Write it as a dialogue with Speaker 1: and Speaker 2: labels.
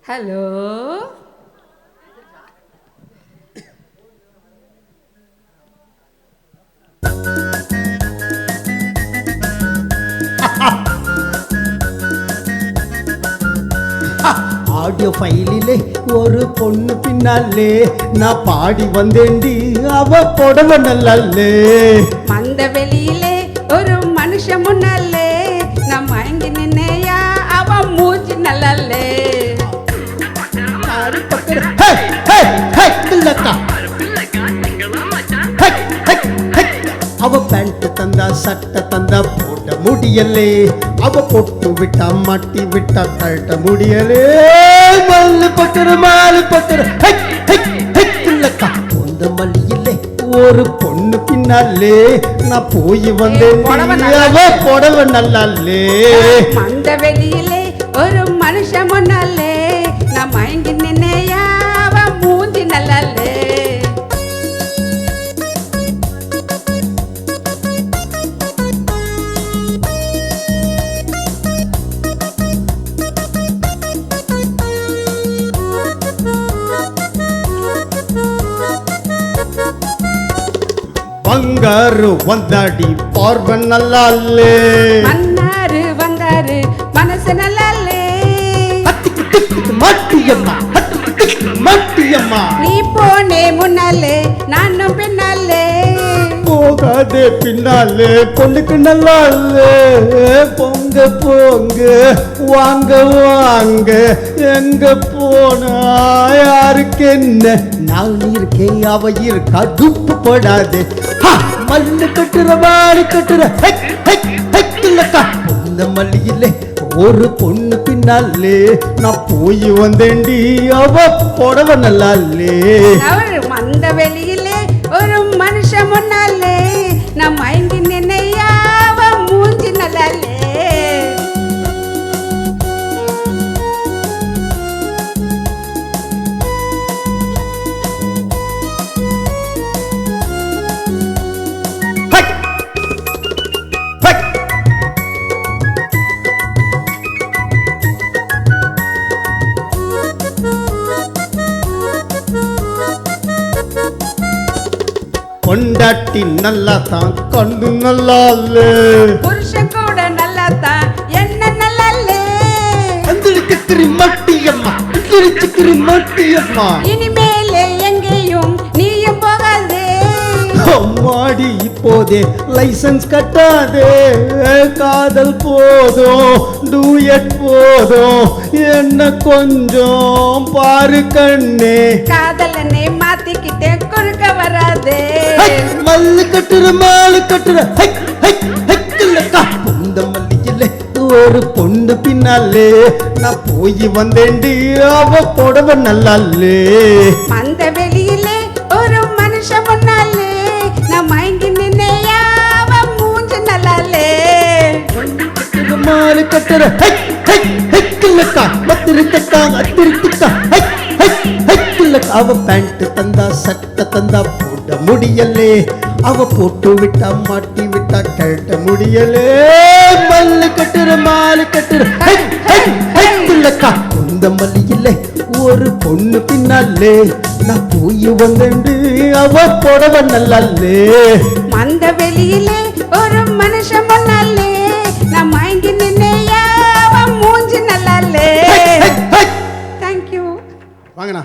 Speaker 1: Hello,
Speaker 2: audio ஃபைலிலே ஒரு பொண்ணு பின்னாலே நான் பாடி வந்தேண்டி அவ புடவை நல்லாலே.
Speaker 1: மந்த வெளியிலே ஒரு மனுஷன் முன்னாலே நான் மயங்கி நின்னையா அவன் மூச்சு நல்லாலே.
Speaker 2: அவ பேண்ட் தந்தா சட்டை தந்தா போட முடியலே, அவ பொட்டு விட்டா மாட்டி விட்டா கழட்ட முடியலே. மல்லு பக்கற மாலு பக்கற இல்லக்கா இந்த மல்லியிலே ஒரு பொண்ணு பின்னாலே நான் போய் வந்தேன் அவ புடவை நல்லாலே.
Speaker 1: மந்த வெளியிலே ஒரு மனுஷன் முன்னாலே நான் மயங்கி நின்னையா அவன் மூஞ்சி நல்லாலே.
Speaker 2: ಬಂಗಾರು ಒಂದಾಡಿ ಪಾರ್ಬನ್ ನಲ್ಲಾಲೆ.
Speaker 1: மன்னாரு வந்தாரு மனசு நல்லாலே.
Speaker 2: மாட்டியம்மா மாட்டியம்மா
Speaker 1: நீ போனே முன்னாலே நானும் பின்னாலே.
Speaker 2: போகாதே பின்னாலே பொண்ணுக்கு நல்லாலே. பொங்க போங்க வாங்க வாங்க எங்க போனா யாருக்கு என்ன, நான் இருக்கேன் அவ இருக்கா துப்பு போடாதே. மல்லு கட்டுற வாரி கட்டுற இந்த மல்லியிலே ஒரு பொண்ணு பின்னாலே நான் போய் வந்தேண்டி அவ புடவை நல்லாலே.
Speaker 1: அவர் மந்த வெளியிலே ஒரு மனுஷன் முன்னாலே நான் மயங்கி நின்னையா அவன் மூஞ்சி நல்லாலே.
Speaker 2: பொண்டாட்டி நல்லா தான் கண்டு நல்லாலே.
Speaker 1: புருஷன் கூட நல்லாத்தான் என்ன நல்லாலே.
Speaker 2: அந்திரிச்சிக்கிரி மட்டியம்மா அந்திரிச்சிக்கிரி மட்டியம்மா
Speaker 1: இனிமேலே எங்கேயும் நீயும் போகாதே.
Speaker 2: அம்மாடி இப்போதே லைசன்ஸ் கட்டாதே. காதல் போதும் டூயட் போதும் என்ன கொஞ்சம் பாரு கண்ணே.
Speaker 1: காதலனை மாத்திக்கிட்டே குறுக்க வராதே.
Speaker 2: மல்லு கட்டுற மாலு கட்டுற இந்த மல்லியிலே ஒரு பொண்ணு பின்னாலே நான் போய் வந்தேண்டி அவ புடவை நல்லாலே.
Speaker 1: மந்த வெளியிலே ஒரு மனுஷன் முன்னாலே நான் மயங்கி நின்னையா அவன் மூஞ்சி நல்லாலே.
Speaker 2: மாலு கட்டுற அவ பேண்ட் தந்தா சட்டை தந்தா போட முடியலே, அவ போட்டு விட்டா மாட்டி விட்டா கழட்ட முடியலே. மல்லு கட்டுற மாலு கட்டுற இந்த மல்லியிலே ஒரு பொண்ணு பின்னாலே நான் போய் வந்தேண்டு அவ புடவை நல்லாலே.
Speaker 1: மந்த வெளியிலே ஒரு மனுஷன் முன்னாலே நான் மயங்கி நின்னையா அவன் மூஞ்சி நல்லாலே. தேங்க்யூ.
Speaker 2: வாங்கண்ணா.